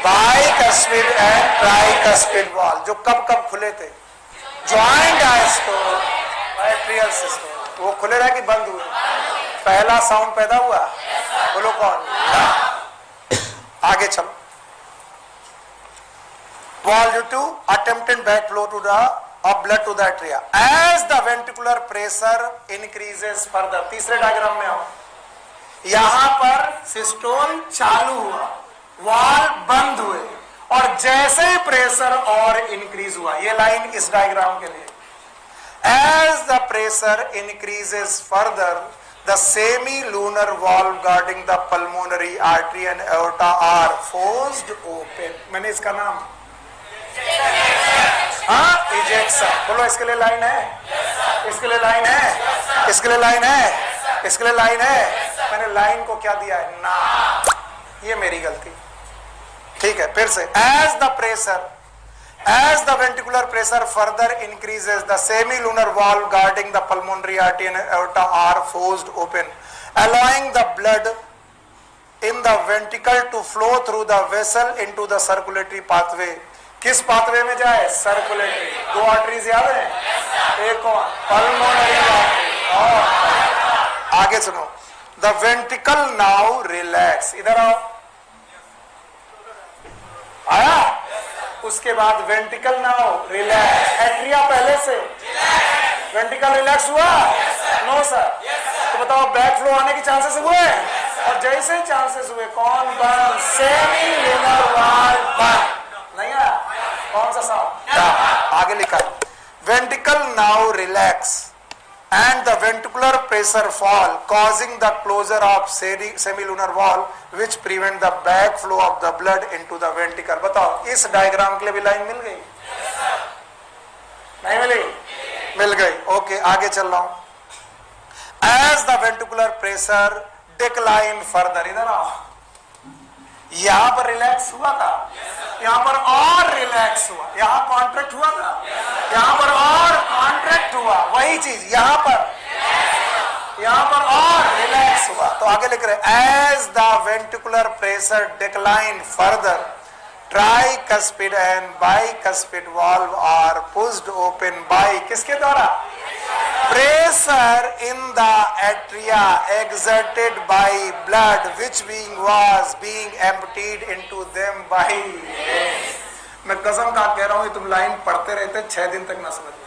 Bicuspid and tricuspid wall, जो कब कब खुले थे, ज्वाइंट डायस्टोल एट्रियल सिस्टम, वो खुले रहे कि बंद हुए? पहला साउंड पैदा हुआ, बोलो कौन? आगे चलो। Valve 2 attempted backflow to the of blood to the atria as the ventricular pressure increases further। तीसरे डायग्राम में आओ, यहां पर सिस्टोल चालू हुआ, वाल्व बंद हुए, और जैसे ही प्रेशर और इंक्रीज हुआ, ये लाइन इस डायग्राम के लिए, as the pressure increases further the semi-lunar valve guarding the pulmonary artery and aorta are forced open। मैंने इसका नाम इजेक्शन, बोलो इसके लिए लाइन है, इसके लिए लाइन है, इसके लिए लाइन है, इसके लिए लाइन है। मैंने लाइन को क्या दिया है? ना, ये मेरी गलती। ठीक है, फिर से, as the ventricular pressure further increases the semi-lunar valve guarding the pulmonary artery and aorta are forced open, allowing the blood in the ventricle to flow through the vessel into the circulatory pathway। किस pathway में जाए? Circulatory. दो arteries याद है, एक कौन? Pulmonary artery. और आगे सुनो, द वेंट्रिकल नाउ रिलैक्स, इधर आओ, आया? उसके बाद वेंट्रिकल नाउ रिलैक्स, एट्रिया पहले से, वेंट्रिकल रिलैक्स हुआ? No sir. तो बताओ बैक फ्लो आने के चांसेस हुए, और जैसे चांसेस हुए कौन बंद? सेमी लूनर वाल्व बंद। नहीं है? कौन सा साउंड? आगे लिखा है, ventricle now relax and the ventricular pressure fall causing the closure of semilunar valve which prevent the back flow of the blood into the ventricle। बताओ इस डायग्राम के लिए भी लाइन मिल गई? नहीं मिली? मिल गई। ओके, आगे चल रहा हूं। as the ventricular pressure decline further, इधर आओ, यहां पर रिलैक्स हुआ था, यहां पर और रिलैक्स हुआ, यहां कॉन्ट्रैक्ट हुआ था, यहां पर और कॉन्ट्रैक्ट हुआ, वही चीज यहां पर और रिलैक्स हुआ। तो आगे लिख रहे, as the ventricular pressure decline further tricuspid and bicuspid valve are pushed open by, किसके द्वारा? Pressure in the atria exerted by blood which was being emptied into them by। मैं कसम का कह रहा हूं, तुम लाइन पढ़ते रहते 6 दिन तक ना समझ में।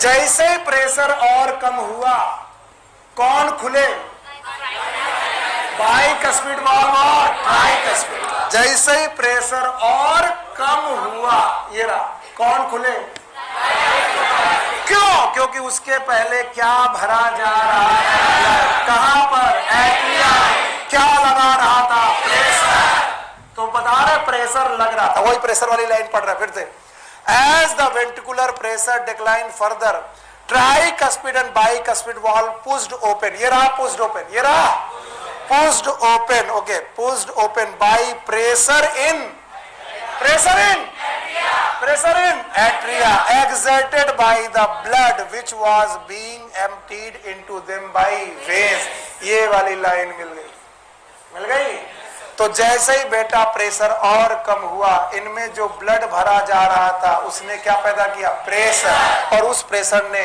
जैसे प्रेशर और कम हुआ, कौन खुले? बाइकस्पिड वाल्व और ट्राइकस्पिड। जैसे ही प्रेशर और कम हुआ, ये रहा, कौन खुले? क्यों? क्योंकि उसके पहले क्या भरा जा रहा है? कहां पर? एट्रिया। क्या लगा रहा था? प्रेशर। तो बता रहे प्रेशर लग रहा था, वही प्रेशर वाली लाइन पढ़ रहा है फिर से। As the ventricular pressure decline further tricuspid and bicuspid valve pushed open, ये रहा पुश्ड ओपन, ये रहा pushed open. Okay, pushed open by pressure in atria exerted by the blood which was being emptied into them by veins। ये वाली line मिल गई। तो जैसे ही बेटा प्रेशर और कम हुआ, इनमें जो ब्लड भरा जा रहा था उसने क्या पैदा किया? प्रेशर, और उस प्रेशर ने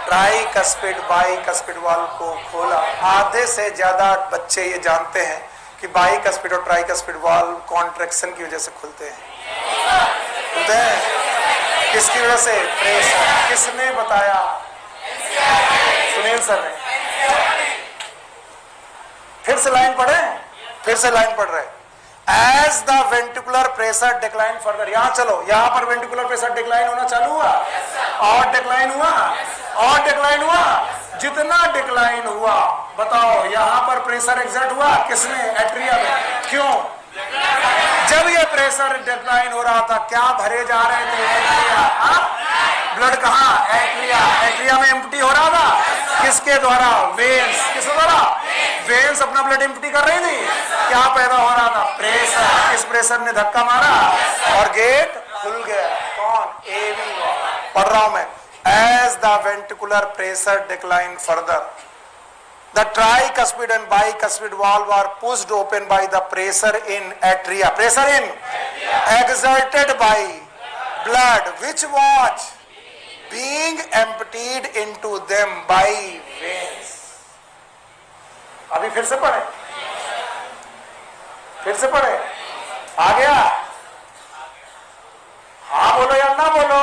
ट्राइकस्पिड बाइकस्पिड वाल्व को खोला। आधे से ज्यादा बच्चे ये जानते हैं कि बाइकस्पिड और ट्राइकस्पिड वाल्व कॉन्ट्रैक्शन की वजह से खुलते हैं। किसकी वजह से? प्रेशर। किसने बताया? सुनील सर ने। फिर से लाइन पढ़े, फिर से लाइन पढ़ रहे। As the ventricular pressure decline further, यहां चलो, यहां पर वेंट्रिकुलर प्रेशर डिक्लाइन होना चालू हुआ, और डिक्लाइन हुआ, और डिक्लाइन हुआ। जितना डिक्लाइन हुआ, बताओ यहां पर प्रेशर एग्जर्ट हुआ, किसने? एट्रिया में। क्यों? जब ये प्रेशर डिक्लाइन हो रहा था, क्या भरे जा रहे थे? एट्रिया। ब्लड कहां? एट्रिया। एट्रिया में एम्प्टी हो रहा था, किसके द्वारा? वेन्स। किसके द्वारा? वेन्स अपना ब्लड एम्प्टी कर रही थी। क्या पैदा हो रहा था? प्रेशर। इस प्रेशर ने धक्का मारा और गेट खुल गया। कौन? एवी। पढ़ रहा हूं मैं। As the ventricular pressure declined further, The tricuspid and bicuspid valve are pushed open by the pressure in atria. Pressure in exerted by blood which was being emptied into them by veins. अभी फिर से पढ़े, फिर से पढ़े, आ गया? हाँ बोलो या ना बोलो?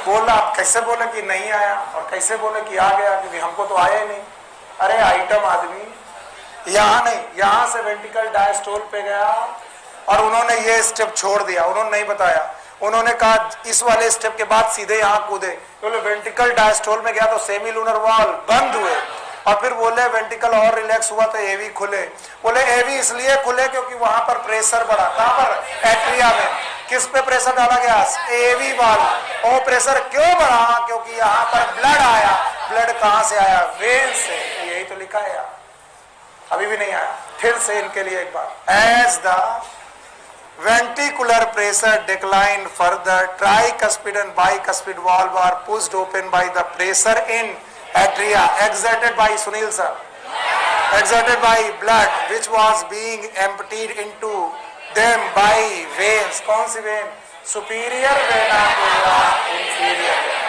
बोला, कैसे बोले कि नहीं आया और कैसे बोले कि आ गया, क्योंकि हमको तो आया ही नहीं। अरे आइटम आदमी यहां नहीं, यहां से वेंट्रिकल डायस्टोल पे गया और उन्होंने ये स्टेप छोड़ दिया, उन्होंने नहीं बताया। उन्होंने कहा इस वाले स्टेप के बाद सीधे यहां कूदे, बोले वेंट्रिकल डायस्टोल में गया तो सेमी लूनर वॉल बंद हुए और फिर बोले वेंट्रिकल और रिलैक्स हुआ तो एवी खुले। बोले एवी इसलिए खुले क्योंकि वहां पर प्रेशर बढ़ा। कहां पर? एट्रिया में। किस पे प्रेशर डाला गया? एवी वाल्व। और प्रेशर क्यों बढ़ा? क्योंकि यहाँ पर ब्लड आया। ब्लड कहां से आया? वेन से। यही तो लिखा है यार, अभी भी नहीं आया। फिर से इनके लिए एक बार, as the ventricular pressure declined further, tricuspid and bicuspid valve are pushed open by the pressure in atria exerted by Sunil sir, exerted by blood which was being emptied into them by veins. कौन सी vein? Superior vena cava, inferior vena.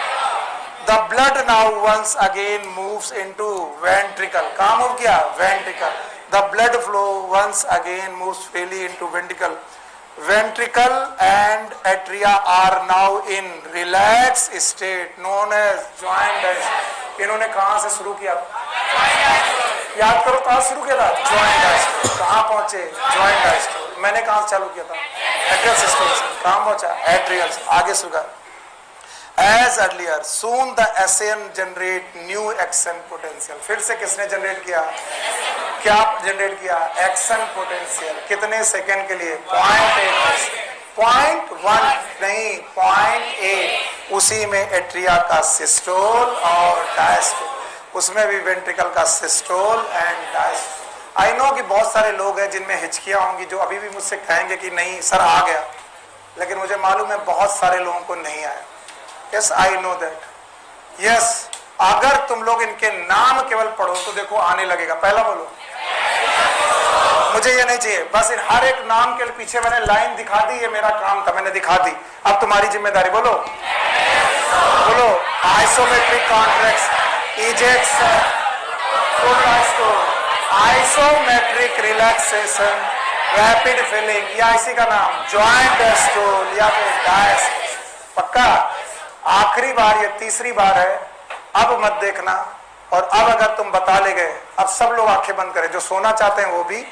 The blood now once again moves into ventricle. कहाँ move किया? Ventricle. The blood flow once again moves freely into ventricle. Ventricle and atria are now in relaxed state known as joint diastole. इन्होंने कहां से शुरू किया? याद करो कहां शुरू किया था? joint diastole. कहां पहुंचे? joint diastole. मैंने कहां से चालू किया था? atrial systole से. कहां पहुंचा? atrial से. आगे शुरू। As earlier, soon the ASEAN generate new action potential. फिर से किसने जनरेट किया? क्या जनरेट किया? Action potential. कितने सेकंड के लिए? 0.8, 0.1 नहीं 0.8। उसी में एट्रिया का सिस्टोल और डायस्टोल, उसमें भी वेंट्रिकल का systole and diastole. I know कि बहुत सारे लोग हैं जिनमें हिचकियां होंगी, जो अभी भी मुझसे कहेंगे कि नहीं सर आ गया, लेकिन मुझे मालूम है बहुत सारे लोगों को नहीं आया। Yes I know that. Yes, अगर तुम लोग इनके नाम केवल पढ़ो तो देखो आने लगेगा। पहला बोलो, मुझे ये नहीं चाहिए, बस इन हर एक नाम के पीछे मैंने लाइन दिखा दी, ये मेरा काम था, मैंने दिखा दी। अब तुम्हारी जिम्मेदारी। बोलो बोलो, isometric contraction, ejection, isometric relaxation, rapid filling, या इसी का नाम जॉइंट डायस्टोल या फिर डायस्टोल। पक्का? आखिरी बार, ये तीसरी बार है, अब मत देखना। और अब अगर तुम बता ले गए, अब सब लोग आंखें बंद करें, जो सोना चाहते हैं वो भी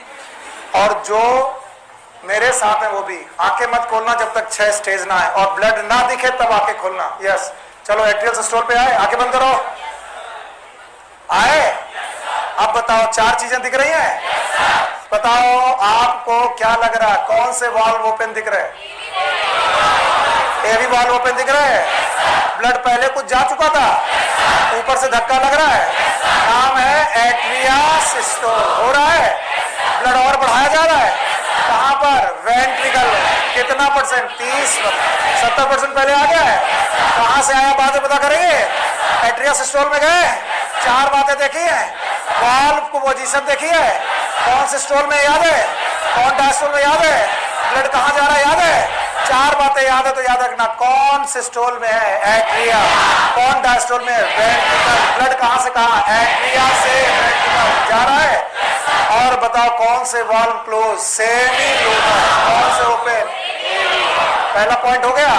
और जो मेरे साथ हैं वो भी। आंखें मत खोलना जब तक 6 स्टेज ना आए और ब्लड ना दिखे तब आंखें खोलना। यस, चलो एट्रियल सिस्टोल पे आए, आंखें बंद करो। आए? अब बताओ 4 चीजें दिख रही हैं? बताओ आपको क्या लग रहा है? कौन से वाल्व ओपन दिख रहे हैं? एवी वाल्व ओपन दिख रहा है। ब्लड पहले कुछ जा चुका था, ऊपर से धक्का लग रहा है, नाम है एट्रिया सिस्टोल। हो रहा है, ब्लड और बढ़ाया जा रहा है। कहां पर? वेंट्रिकल। कितना परसेंट? 30, 70% पहले आ गया है। कहां से आया बाद में पता करेंगे। एट्रिया सिस्टोल में गए, 4 बातें देखी है, वाल्व को पोजीशन देखी है, कौन सिस्टोल में याद है, कौन डायस्टोल में याद है, ब्लड कहां जा रहा है याद है। 4 बातें याद है तो याद रखना, कौन सिस्टोल में है? एट्रिया। कौन डायस्टोल में है? वेंट्रिकल। ब्लड कहां से कहां? एट्रिया से वेंट्रिकल जा रहा है। और बताओ कौन से वाल्व क्लोज? Semi lunar. कौन से ओपन? पहला पॉइंट हो गया।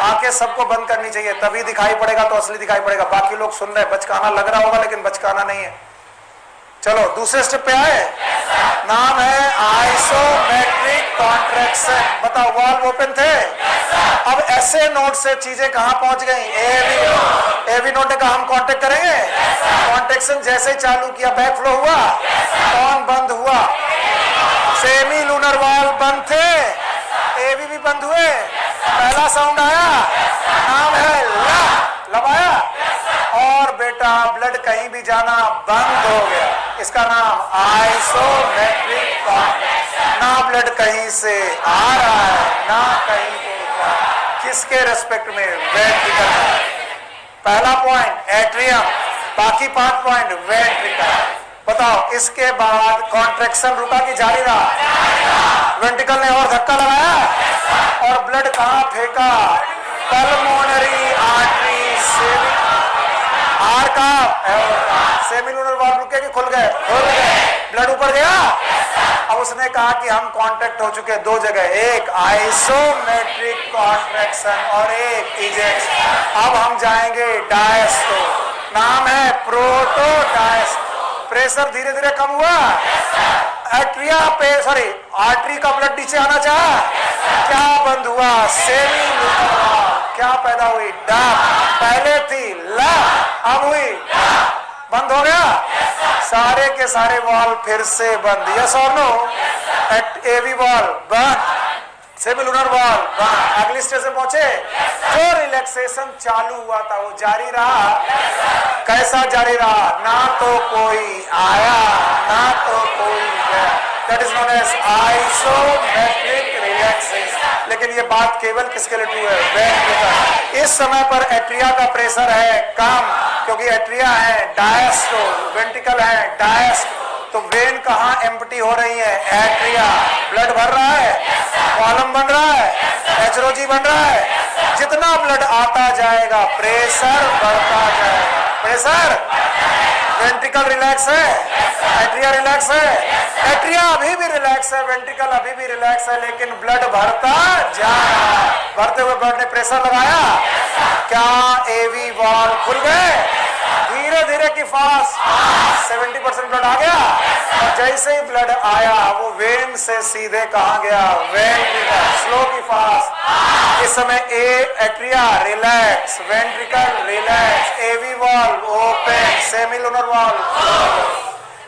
आंखें सबको बंद करनी चाहिए, तभी दिखाई पड़ेगा तो असली दिखाई पड़ेगा। बाकी लोग सुन रहे, बचकाना लग रहा होगा लेकिन बचकाना नहीं है। चलो दूसरे स्टेप पे आए, नाम है आइसोमेट्रिक कॉन्ट्रैक्शन। बताओ वाल्व ओपन थे, अब ऐसे नोड से चीजें कहां पहुंच गई? एवी नोड ने कहा हम कांटेक्ट करेंगे। कॉन्ट्रैक्शन जैसे ही चालू किया, बैक फ्लो हुआ, कौन बंद हुआ? सेमी लूनर वाल्व बंद थे, एवी भी बंद हुए। पहला साउंड आया, नाम है लब आया, और बेटा ब्लड कहीं भी जाना बंद हो गया। इसका नाम आइसोमेट्रिक कॉन्ट्रैक्शन। ना ब्लड कहीं से आ रहा है ना कहीं से। किसके रेस्पेक्ट में? वेंट्रिकल। पहला पॉइंट एट्रियम, बाकी 5 पॉइंट वेंट्रिकल। बताओ इसके बाद कॉन्ट्रैक्शन रुका कि जारी रहा? वेंट्रिकल ने और धक्का लगाया और ब्लड कहां फेंका? पल्मोनरी आर्टरी, आर का सेमिलुनर वाल्व रुके कि खुल गए? खुल गए। ब्लड ऊपर गया। अब उसने कहा कि हम कांटेक्ट हो चुके दो जगह, एक आइसोमेट्रिक कॉन्ट्रैक्शन और एक इजेक्शन। अब हम जाएंगे डायस्टो, नाम है प्रोटोडायस्टो। प्रेशर धीरे धीरे कम हुआ, एट्रिया पे सॉरी आर्टरी का ब्लड नीचे आना चाहा, क्या बंद हुआ? Semilunar valve. क्या पैदा हुई? डक। पहले थी लक, अब हुई बंद हो गया। सारे के सारे वाल्व फिर से बंद। यस और नो? एवी वाल्व बंद, सेमिलुनर वाल्व बंद। अगली स्टेज में पहुंचे, जो रिलैक्सेशन चालू हुआ था वो जारी रहा। कैसा जारी रहा? ना तो कोई आया ना तो कोई गया। That is known as isometric relaxation. लेकिन ये बात केवल किसके लिए ट्रू है? वेंट्रिकल। इस समय पर एट्रिया का प्रेशर है कम, क्योंकि एट्रिया है डायस्टो, वेंट्रिकल है डायस्टो। तो वेन कहां एम्प्टी हो रही है? एट्रिया। ब्लड भर रहा है, कॉलम बन रहा है, एचरोजी बन रहा है। जितना ब्लड आता जाएगा प्रेशर बढ़ता जाएगा। प्रेशर, वेंट्रिकल रिलैक्स है, एट्रिया रिलैक्स है। एट्रिया अभी भी रिलैक्स है, वेंट्रिकल अभी भी रिलैक्स है, लेकिन ब्लड भरता जा रहा है। भरते हुए ब्लड ने प्रेशर लगाया, क्या एवी वाल्व खुल गए? धीरे धीरे की फास्ट 70% ब्लड आ गया। और जैसे ही ब्लड आया वो वेन से सीधे कहां गया? वेंट्रिकल। स्लो की फास्ट। इस समय एट्रिया रिलैक्स, वेंट्रिकल रिलैक्स, एवी वाल्व ओपन, सेमिलुनर वाल्व।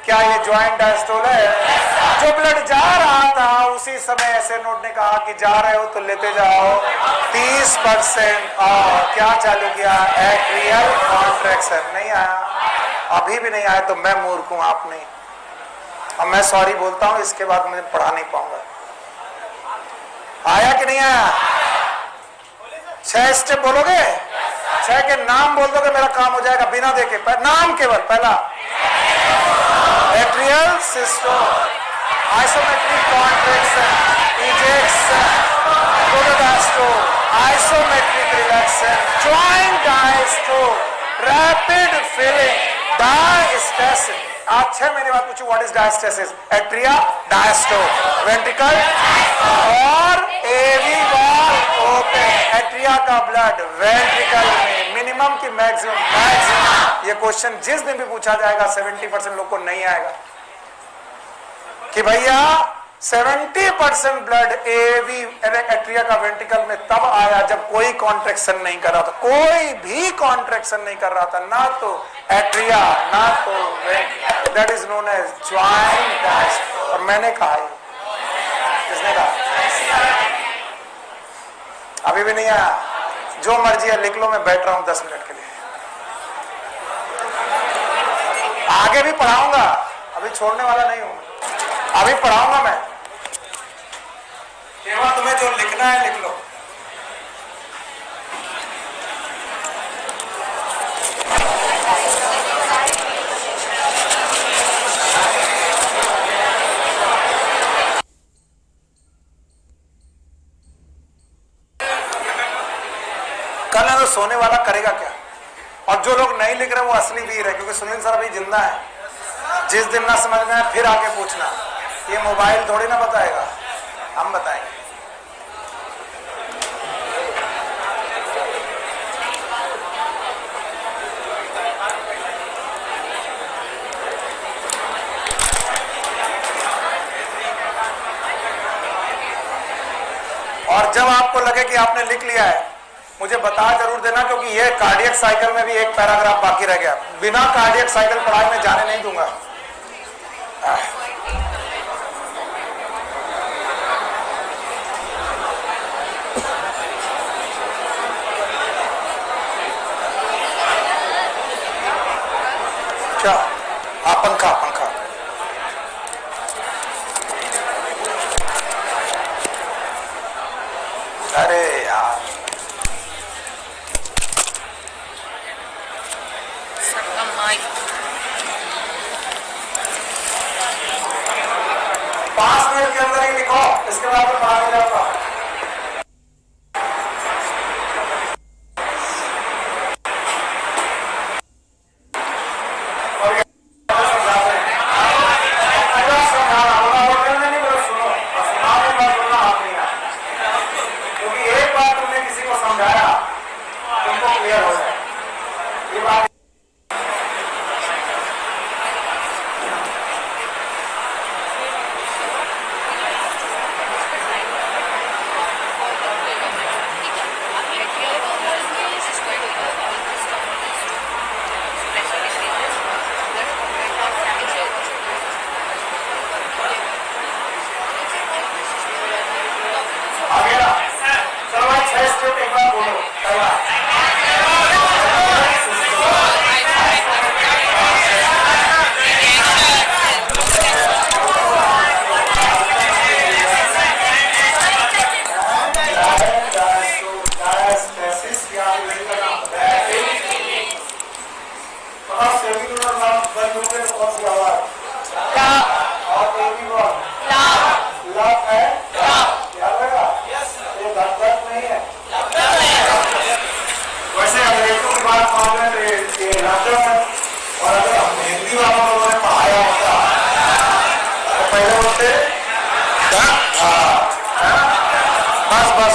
क्या ये ज्वाइंट डायस्टोल है? जो ब्लड जा रहा था उसी समय ऐसे नोट ने कहा कि जा रहे हो तो लेते जाओ 30%। और क्या चालू किया? Atrial contraction. नहीं आया, अभी भी नहीं आया तो मैं मूर्ख हूं, आप नहीं। अब मैं सॉरी बोलता हूं, इसके बाद मुझे पढ़ा नहीं पाऊंगा। आया कि नहीं आया? 6 स्टेप बोलोगे? 6 के नाम बोल दोगे, मेरा काम हो जाएगा बिना देखे। नाम केवल पहला atrial systole, isometric contraction, ejection, protodiastole, isometric relaxation, joint diastole, rapid filling, diastasis. आज 6 महीने बाद पूछू what is diastasis? Atria diastole, ventricle और एवी वाल्व ओपन। एट्रिया का ब्लड वेंट्रिकल में मिनिमम की मैक्सिमम। ये क्वेश्चन जिस दिन भी पूछा जाएगा 70% लोग को नहीं आएगा कि भैया 70% ब्लड एवी एट्रिया का वेंट्रिकल में तब आया जब कोई कॉन्ट्रैक्शन नहीं कर रहा था, कोई भी कॉन्ट्रैक्शन नहीं कर रहा था, ना तो एट्रिया ना तो ventricle. That is known as joint diastole. और मैंने कहा, किसने कहा? अभी भी नहीं आया? जो मर्जी है लिख लो, मैं बैठ रहा हूं 10 मिनट के लिए। आगे भी पढ़ाऊंगा, अभी छोड़ने वाला नहीं हूं, अभी पढ़ाऊंगा मैं। केवल तुम्हें जो लिखना है लिख लो। कल है तो सोने वाला करेगा क्या? और जो लोग नहीं लिख रहे वो असली वीर है, क्योंकि सुनील सर अभी जिंदा है। जिस दिन ना समझ में आए फिर आके पूछना। ये मोबाइल थोड़ी ना बताएगा, हम बताएंगे। और जब आपको लगे कि आपने लिख लिया है, मुझे बता जरूर देना, क्योंकि ये कार्डियक साइकिल में भी एक पैराग्राफ बाकी रह गया। बिना कार्डियक साइकिल पढ़ाई में जाने नहीं दूंगा। क्या? पंखा पंखा। अरे यार, होता तो पढ़ाने जाता।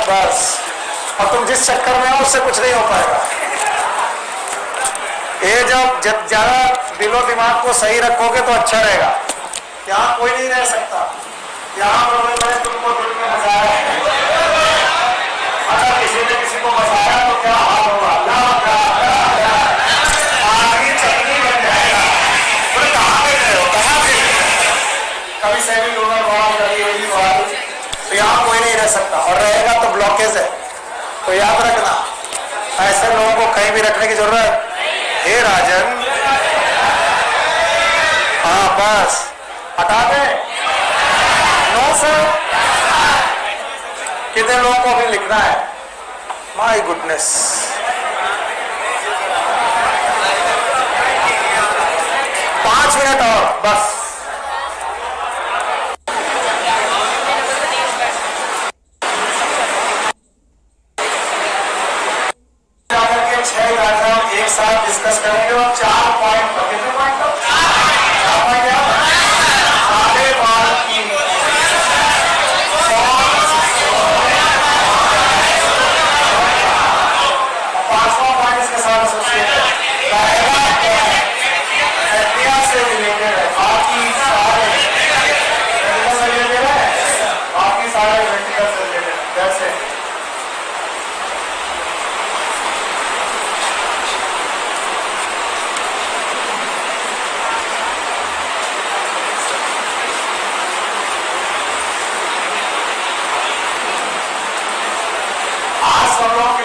बस और तुम जिस चक्कर में हो उससे कुछ नहीं हो पाएगा। ये जब ज्यादा दिलो दिमाग को सही रखोगे तो अच्छा रहेगा। यहाँ कोई नहीं रह सकता, यहाँ मैंने तुमको दिल में बसाया है। अगर किसी ने किसी को बसाया तो क्या हाल होगा? आदमी चटनी बन जाएगा। बोले कहाँ पे गए हो, कहाँ पे? कभी सेविंग डोनर वाला, कभी ओली वाला, तो यहाँ कोई नहीं रह सकता और रहेगा तो ब्लॉकेज है। तो याद रखना, ऐसे लोगों को कहीं भी रखने की जरूरत। हे राजन, हाँ बस हटा दे। नो सर, कितने लोगों को भी लिखना है? माय गुडनेस, पांच मिनट और बस। एक साथ डिस्कस करेंगे और 4 पॉइंट पर, कितने पॉइंट पर? 4 पॉइंट याद है? 5वां पॉइंट इसके साथ एसोसिएटेड है। से रिलेटेड है, बाकी सारे से रिलेटेड है, बाकी सारे इलेक्ट्रिकल से रिलेटेड है। That's it.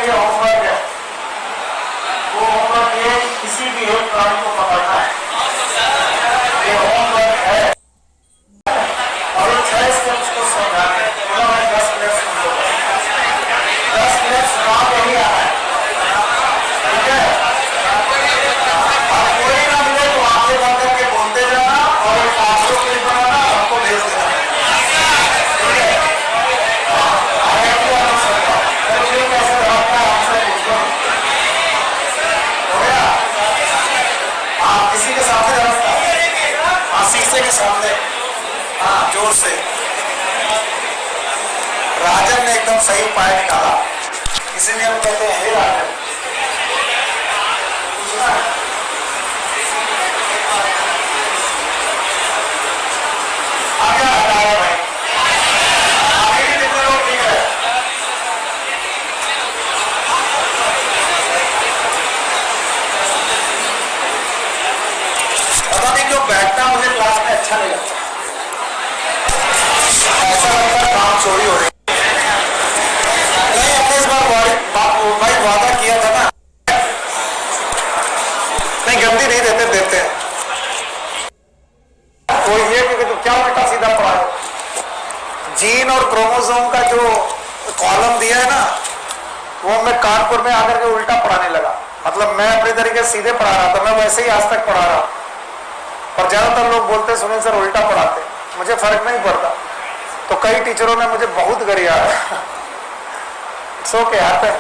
होमवर्क है, वो होमवर्क ये किसी भी एक प्राणी को पकड़ना है। ये होमवर्क है और ये 6 स्टेप्स को समझाते हैं। 10 मिनट सुनो, 10 मिनट सुना के ही आना है, ठीक है? और कोई ना मिले तो आंखें बंद करके बोलते जाना और एक ऑडियो क्लिप बनाना, हमको भेज देना, ठीक है? कैसे रहता है हमसे पूछो। हो गया? हाँ, किसी के सामने रखता है, हाँ शीशे के सामने, हाँ जोर से। राजन ने एकदम सही पाया निकाला, इसीलिए हम कहते हैं हे राजन। आगे हटाया भाई, आगे भी कितने लोग ठीक है? पता नहीं क्यों बैठना मुझे क्लास में अच्छा नहीं लगता, ऐसा लगता है काम चोरी हो रही है। नहीं, हमने इस बार भाई वादा किया था ना, नहीं गंदी नहीं देते, देते हैं तो ये कि तो क्या उल्टा सीधा पढ़ा है। जीन और क्रोमोसोम का जो कॉलम दिया है ना, वो मैं कानपुर में आकर के उल्टा पढ़ाने लगा। मतलब मैं अपने तरीके से सीधे पढ़ा रहा था, मैं वैसे ही आज तक पढ़ा रहा, पर ज्यादातर लोग बोलते सुनील सर उल्टा पढ़ाते। मुझे फर्क नहीं पड़ता, तो कई टीचरों ने मुझे बहुत गरिया है। सो क्या है,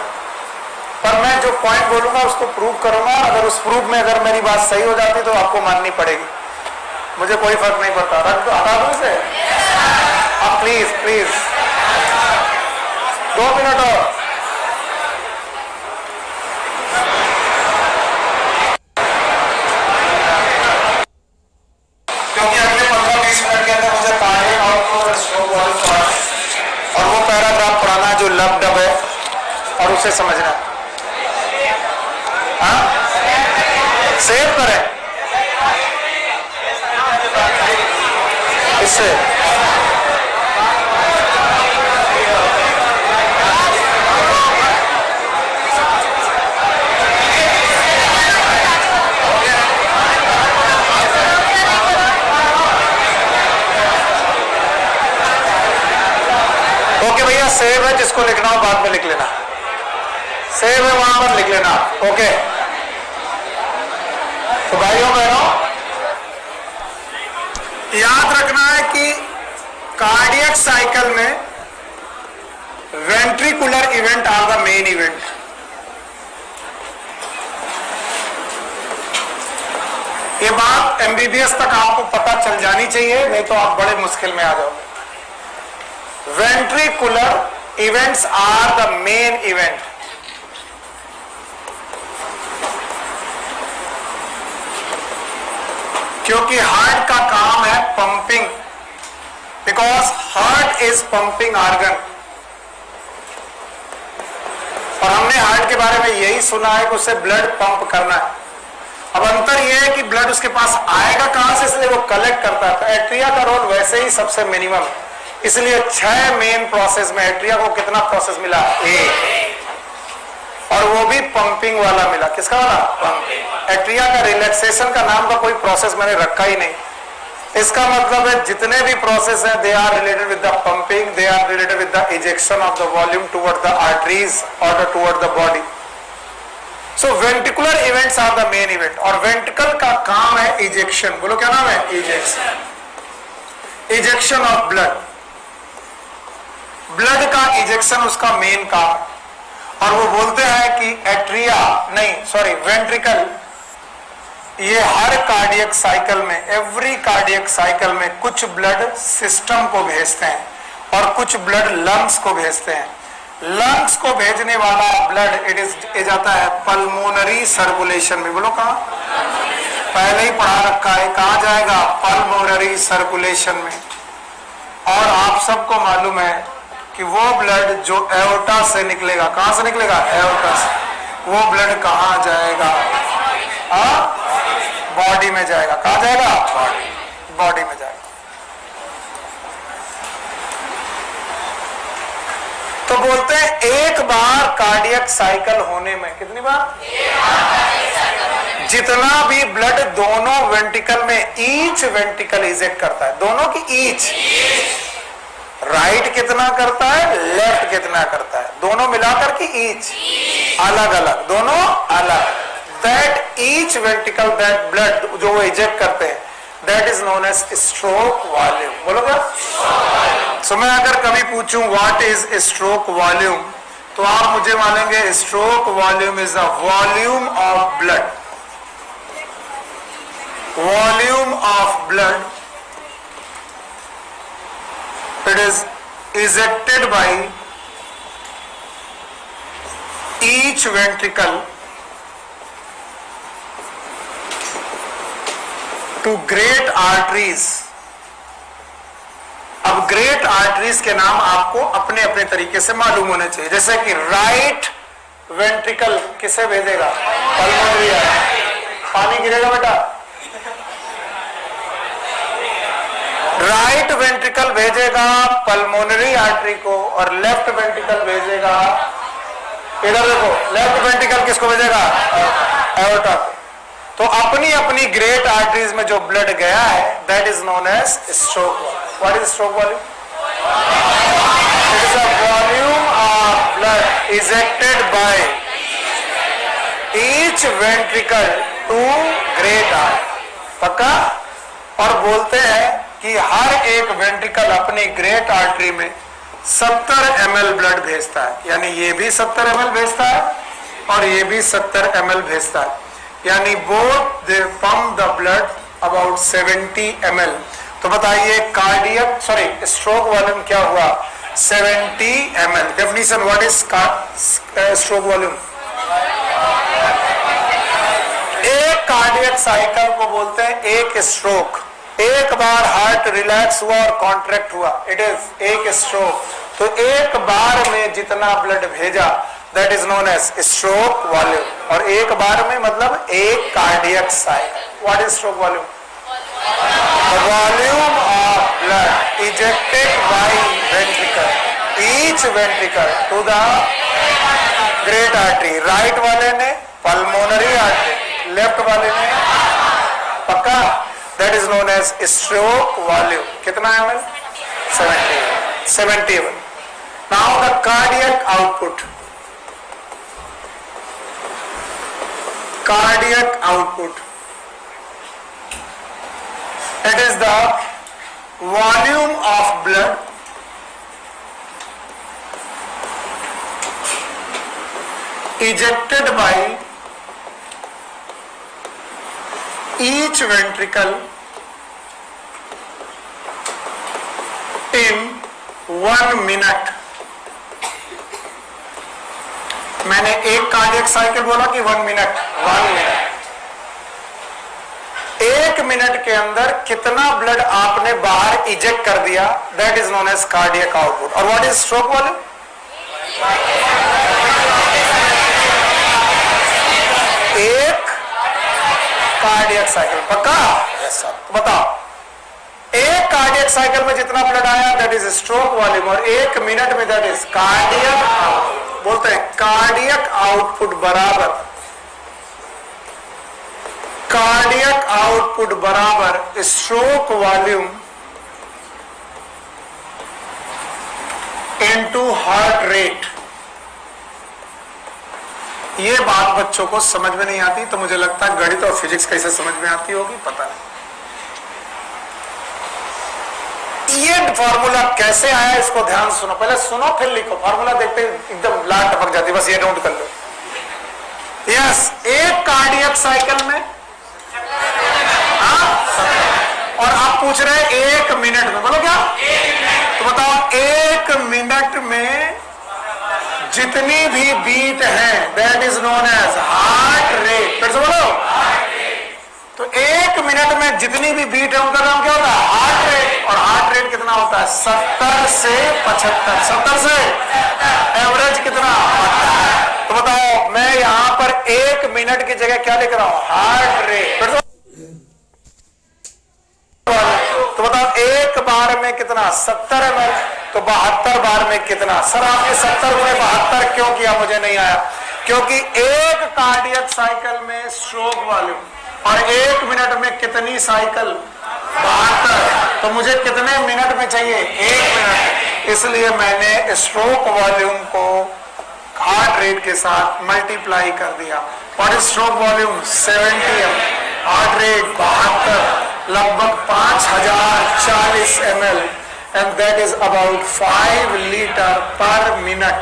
पर मैं जो पॉइंट बोलूंगा उसको प्रूव करूंगा। अगर उस प्रूफ में अगर मेरी बात सही हो जाती तो आपको माननी पड़ेगी, मुझे कोई फर्क नहीं पड़ता। रख दो, हटा दो इसे। अब प्लीज प्लीज 2 मिनट और। क्योंकि अगले 15-20 मिनट के अंदर मुझे कार्डियक आउटफ्लो स्ट्रोक वॉल्यूम पढ़ना है और वो पैराग्राफ पढ़ाना है जो लब डब है और उसे समझना है। हाँ, सेव करें इससे। ओके भैया, सेव है, जिसको लिखना हो बाद में लिख लेना। सेव है वहां पर लिख लेना। ओके, तो भाइयों बहनों याद रखना है कि कार्डियक साइकिल में ventricular event are the main event. ये बात एमबीबीएस तक आपको पता चल जानी चाहिए, नहीं तो आप बड़े मुश्किल में आ जाओगे। Ventricular events are the main event. क्योंकि हार्ट का काम है pumping, because heart is pumping organ. और हमने हार्ट के बारे में यही सुना है कि उसे ब्लड पंप करना है। अब अंतर यह है कि ब्लड उसके पास आएगा कहां से, इसलिए वो कलेक्ट करता है। तो एट्रिया का रोल वैसे ही सबसे मिनिमम है, इसलिए 6 मेन प्रोसेस में एट्रिया को कितना प्रोसेस मिला? एक, और वो भी पंपिंग वाला मिला। किसका वाला? पंपिंग। एट्रिया का रिलैक्सेशन का नाम का कोई प्रोसेस मैंने रखा ही नहीं। इसका मतलब है जितने भी प्रोसेस है they are related with the pumping, they are related with the ejection of the volume toward the arteries और toward the body. So ventricular events are the main event. और वेंट्रिकल का काम है इजेक्शन। बोलो क्या नाम है? Ejection. Ejection of blood. Blood का इजेक्शन उसका मेन काम है। और वो बोलते हैं कि एट्रिया नहीं, सॉरी, वेंट्रिकल, ये हर कार्डियक साइकिल में, एवरी कार्डियक साइकिल में कुछ ब्लड सिस्टम को भेजते हैं और कुछ ब्लड लंग्स को भेजते हैं। लंग्स को भेजने वाला ब्लड इट जाता है पल्मोनरी सर्कुलेशन में। बोलो कहां? पहले ही पढ़ा रखा है, कहां जाएगा? पल्मोनरी सर्कुलेशन में। और आप सबको मालूम है कि वो ब्लड जो एओर्टा से निकलेगा, कहां से निकलेगा? एओर्टा से। वो ब्लड कहां जाएगा? बॉडी में जाएगा। कहां जाएगा? बॉडी में जाएगा। तो बोलते हैं एक बार कार्डियक साइकिल होने में, कितनी बार? जितना भी ब्लड दोनों वेंट्रिकल में, ईच वेंट्रिकल इजेक्ट करता है, दोनों की ईच, राइट कितना करता है, लेफ्ट कितना करता है, दोनों मिलाकर की ईच, अलग अलग, दोनों अलग। That each ventricle, that blood जो वो इजेक्ट करते हैं, that is known as stroke volume. बोलो क्या? सो मैं अगर कभी पूछूं व्हाट इज स्ट्रोक वॉल्यूम, तो आप मुझे मानेंगे stroke volume is the volume of blood, volume of blood it is ejected by each ventricle to great arteries। अब ग्रेट आर्टरीज के नाम आपको अपने अपने तरीके से मालूम होने चाहिए। जैसे कि राइट वेंट्रिकल किसे भेजेगा? पल्मोनरी। पानी गिरेगा बेटा। राइट वेंट्रिकल भेजेगा पल्मोनरी आर्टरी को और लेफ्ट वेंट्रिकल भेजेगा, इधर देखो, लेफ्ट वेंट्रिकल किसको भेजेगा? एओर्टा। तो अपनी अपनी ग्रेट आर्टरीज में जो ब्लड गया है that is known as stroke. What is stroke volume? It is a volume of blood ejected by each ventricle to great artery. पक्का? और बोलते हैं कि हर एक वेंट्रिकल अपनी ग्रेट आर्टरी में 70 ml ब्लड भेजता है, यानी ये भी 70 ml भेजता है और ये भी 70 ml भेजता है, यानी both they pump the blood about 70 ml। तो बताइए कार्डियक स्ट्रोक वॉल्यूम क्या हुआ? 70 ml। Definition what is stroke volume? एक कार्डियक साइकिल को बोलते हैं एक स्ट्रोक। एक बार हार्ट रिलैक्स हुआ और कॉन्ट्रैक्ट हुआ, इट इज एक स्ट्रोक। तो एक बार में जितना ब्लड भेजा that is known as stroke volume. और एक बार में मतलब एक cardiac cycle. What is stroke volume? Volume of blood ejected by ventricle, each ventricle to the great artery. Right वाले ने पल्मोनरी आर्टरी, लेफ्ट वाले ने पक्का, that is known as stroke volume. कितना ml? 71। Now the cardiac output. Cardiac output, it is the volume of blood ejected by each ventricle in 1 minute। मैंने एक cardiac cycle बोला कि 1 मिनट? 1 मिनट। 1 मिनट के अंदर कितना ब्लड आपने बाहर इजेक्ट कर दिया, that is known as cardiac output. और व्हाट इज स्ट्रोक वॉल्यूम? एक कार्डियक साइकिल। पक्का? बताओ, एक कार्डियक साइकिल में जितना ब्लड आया दैट इज स्ट्रोक वॉल्यूम, और 1 मिनट में दैट इज कार्डियक आउटपुट। बोलते हैं कार्डियक आउटपुट बराबर, कार्डियक आउटपुट बराबर stroke volume into heart rate. ये बात बच्चों को समझ में नहीं आती, तो मुझे लगता है गणित और फिजिक्स कैसे समझ में आती होगी पता नहीं। ये फॉर्मूला कैसे आया इसको ध्यान सुनो, पहले सुनो फिर लिखो। फॉर्मूला देखते एकदम लाट टपक जाती, बस ये नोट कर लो। यस, एक कार्डियक साइकिल में और आप पूछ रहे हैं 1 मिनट में, बोलो क्या? तो बताओ 1 मिनट में जितनी भी बीट है that is known as heart rate. फिर से बोलो। तो 1 मिनट में जितनी भी बीट है उनका नाम क्या होता है? Heart rate. और हार्ट रेट कितना होता है? 70 से 75। 70 से एवरेज कितना? तो बताओ मैं यहां पर 1 मिनट की जगह क्या लिख रहा हूं? Heart rate. तो बताओ एक बार में कितना? 70 ml। तो 72 बार में कितना? सर आपने 70 गुणे 72 क्यों किया? मुझे नहीं आया, क्योंकि एक कार्डियक साइकिल में स्ट्रोक वॉल्यूम और 1 मिनट में कितनी साइकिल? 72। तो मुझे कितने मिनट में चाहिए? 1 मिनट। इसलिए मैंने स्ट्रोक वॉल्यूम को हार्ट रेट के साथ मल्टीप्लाई कर दिया। और stroke volume 70 ml, heart rate 72, लगभग 5040 ml, and that is about 5 liter per minute।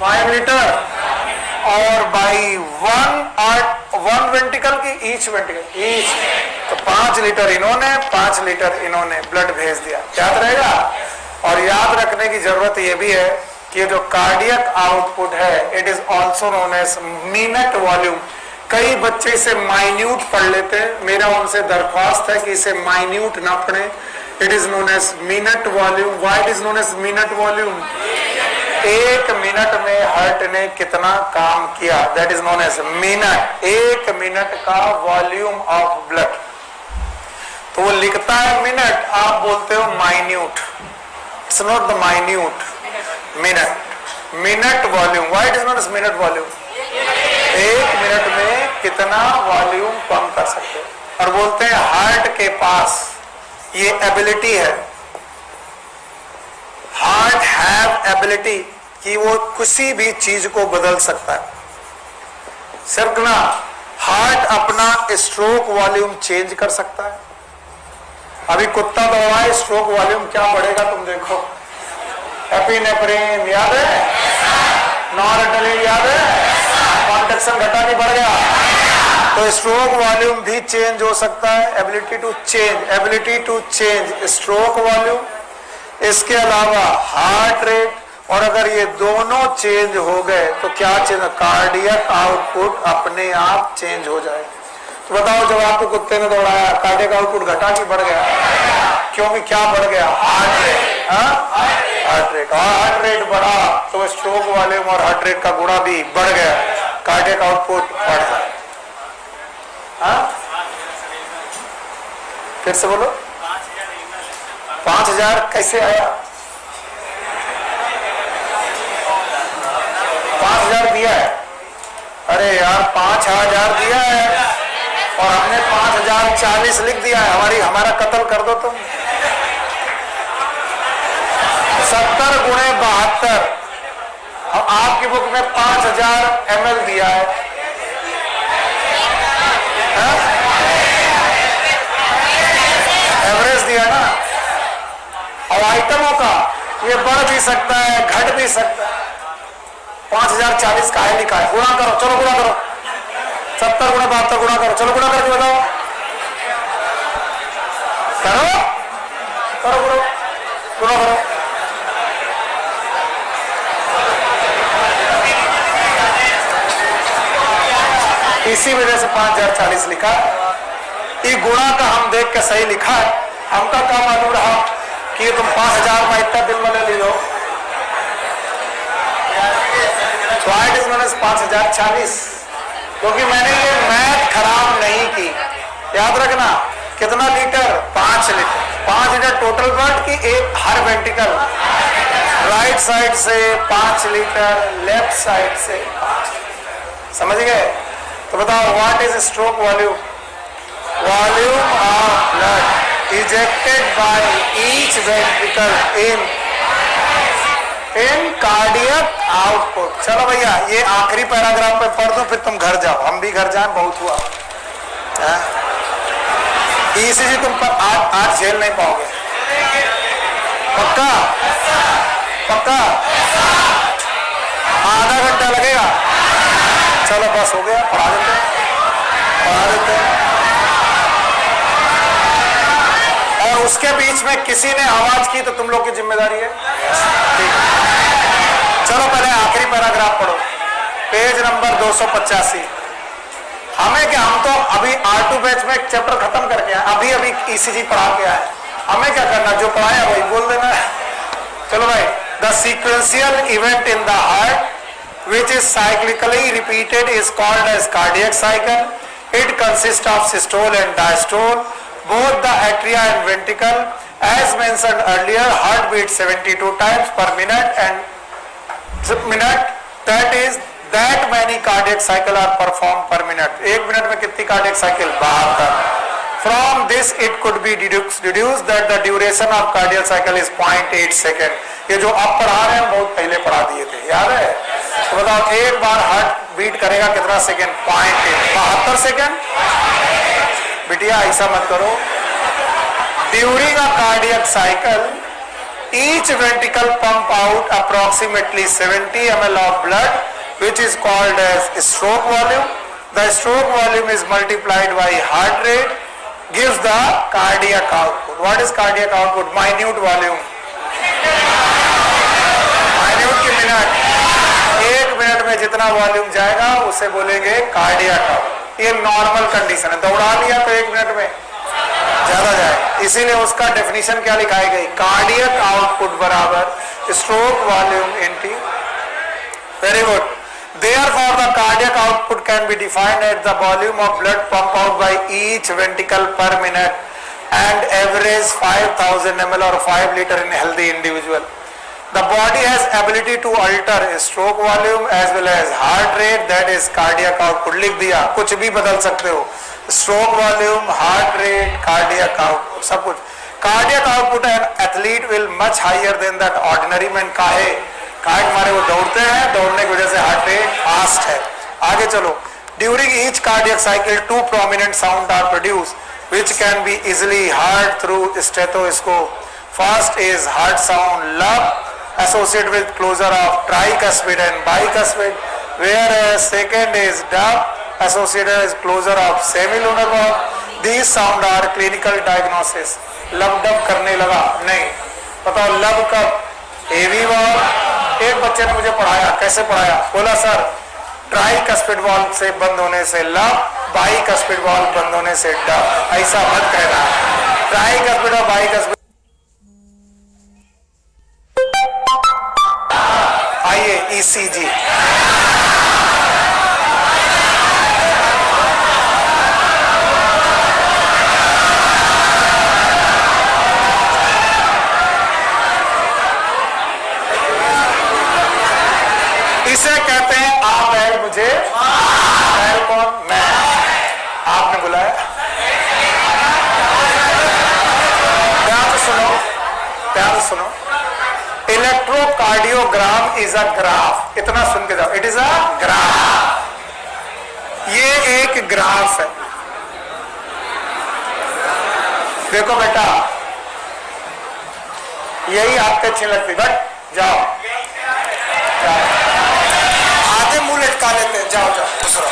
5 litre. और बाई 1 वेंट्रिकल की ईच वेंट्रिकल ईच, तो 5 लीटर इन्होंने 5 लीटर इन्होंने ब्लड भेज दिया। याद रहेगा। और याद रखने की जरूरत यह भी है कि जो कार्डियक आउटपुट है it is also known as minute volume. कई बच्चे इसे माइन्यूट पढ़ लेते हैं, मेरा उनसे दरख्वास्त है कि इसे माइन्यूट ना पढ़े। It is known as minute volume. Why it is known as minute volume? 1 minute में हार्ट ने कितना काम किया that is known as minute. 1 minute का वॉल्यूम ऑफ ब्लड। तो वो लिखता है मिनट, आप बोलते हो minute. It's not the minute, minute. Minute volume. Why it is known as minute volume? 1 minute में कितना वॉल्यूम पंप कर सकते हो। और बोलते हैं हार्ट के पास ये एबिलिटी है, हार्ट हैव एबिलिटी कि वो किसी भी चीज को बदल सकता है। सिर्फ ना, हार्ट अपना स्ट्रोक वॉल्यूम चेंज कर सकता है, अभी कुत्ता दौड़ाए, स्ट्रोक वॉल्यूम क्या बढ़ेगा तुम देखो। एपिनेफ्रिन याद है, नॉरएड्रेनालिन याद है, कॉन्ट्रैक्शन घटा के बढ़ गया, तो स्ट्रोक वॉल्यूम भी चेंज हो सकता है। Ability to change stroke volume, इसके अलावा हार्ट रेट, और अगर ये दोनों चेंज हो गए तो क्या चेंज, कार्डियक आउटपुट अपने आप चेंज हो जाए। तो बताओ, जब आपको कुत्ते ने दौड़ाया, कार्डियक आउटपुट घटा कि बढ़ गया? क्योंकि क्या बढ़ गया? Heart rate. हार्ट रेट, और हार्ट रेट बढ़ा तो स्ट्रोक वॉल्यूम और हार्ट रेट का गुणा भी बढ़ गया, कार्डियक आउटपुट बढ़ गया। फिर से बोलो, 5000 कैसे आया? 5000 दिया है। अरे यार 5000 दिया है और हमने 5040 लिख दिया है। हमारा कत्ल कर दो तुम। 70 गुणे 72, अब आपकी बुक में 5000 ml दिया है। एवरेज दिया ना। और आइटमों का ये बढ़ भी सकता है, घट भी सकता है। 5040 का है लिखा है, गुणा करो, चलो गुणा करो, 70 गुणा 72 गुणा करो, चलो गुणा करके बताओ। करो करो करो, गुणा करो। इसी वजह से 5040 लिखा। ये गुणा का हम देख के सही लिखा है, हमका क्या मालूम रहा कि तुम 5000 में इतना दिन में ले लो। So it is known as 5040, क्योंकि मैंने ये मैथ खराब नहीं की। याद रखना, कितना litre? 5 litre. 5 litre total blood की, एक हर वेंट्रिकल, राइट साइड से 5 लीटर, लेफ्ट साइड से 5। समझ गए? तो बताओ, what is stroke volume? Volume of blood ejected by each ventricle in cardiac output. चलो भैया, ये आखिरी पैराग्राफ पे पढ़ दो, फिर तुम घर जाओ, हम भी घर जाएं, बहुत हुआ। ईसीजी तुम पर आज झेल नहीं पाओगे। पक्का पक्का? आधा घंटा लगेगा। चलो बस हो गया, पढ़ा देते। और उसके बीच में किसी ने आवाज की तो तुम लोग की जिम्मेदारी है। चलो पहले आखिरी पैराग्राफ पढ़ो, पेज नंबर 285। हमें क्या, हम तो अभी R2 बैच में एक चैप्टर खत्म करके आए, अभी ईसीजी पढ़ा के आए। हमें क्या करना, जो पढ़ाया वही बोल देना है। चलो भाई, the sequential event in the heart which is cyclically repeated is called as cardiac cycle. It consists of systole and diastole, both the atria and ventricle. As mentioned earlier, heart beats 72 times per minute and that many cardiac cycle are performed per minute. 1 minute में कितनी cardiac cycle? 72। From this it could be deduced that the duration of cardiac cycle is 0.8 second. ये जो आप पढ़ा रहे हैं बहुत पहले पढ़ा दिए थे, याद है? तो बताओ, एक बार हार्ट बीट करेगा कितना सेकेंड? 0.8, 72 सेकेंड। बिटिया ऐसा मत करो। During a cardiac cycle each ventricle pump out approximately 70 ml of blood, which is called as stroke volume. The stroke volume is multiplied by heart rate, gives the cardiac output. What is cardiac output? Minute volume, minute की minute. 1 minute में जितना volume जाएगा उसे बोलेंगे cardiac output. ये normal condition है, दौड़ा लिया तो 1 मिनट में ज्यादा जाए, इसीलिए उसका डेफिनेशन क्या लिखाई गई? कार्डियक आउटपुट बराबर stroke volume into. Very good. Therefore, the cardiac output can be defined as the volume of blood pumped out by each ventricle per minute and average 5000 ml or 5 liter in a healthy individual. The body has ability to alter stroke volume as well as heart rate, that is cardiac output. लिख दिया, कुछ भी बदल सकते हो, stroke volume, heart rate, cardiac output, सब कुछ। Cardiac output an athlete will much higher than that ordinary man। काहे? हमारे वो दौड़ते हैं, दौड़ने की वजह से हार्ट रेट फास्ट है। आगे चलो। During each cardiac cycle 2 prominent sound are produce. which can be easily heard through stethoscope. First is heart sound, lub, associated with closure of tricuspid and bicuspid, whereas second is dub, associated with closure of semilunar valve. These sound are clinical diagnosis. लब dub करने लगा नहीं, बताओ लब कब? एवी valve. एक बच्चे ने मुझे पढ़ाया, कैसे पढ़ाया? बोला सर ट्राइकस्पिड वाल्व से बंद होने से लब, बाइकस्पिड वाल्व बंद होने से डब। ऐसा मत कहना, ट्राइकस्पिड और बाइकस्पिड। आइए ईसीजी। इसे कहते हैं आप बैल मुझे, बैल कौन? मैं। आपने बुलाया? ध्यान से सुनो, ध्यान से सुनो। Electrocardiogram is a graph. इतना सुन के जाओ, इट इज अ ग्राफ। ये एक ग्राफ है। देखो बेटा, यही आपके अच्छी लगती, बट जाओ आधे मुंह लटका लेते हैं। जाओ जाओ दूसरा।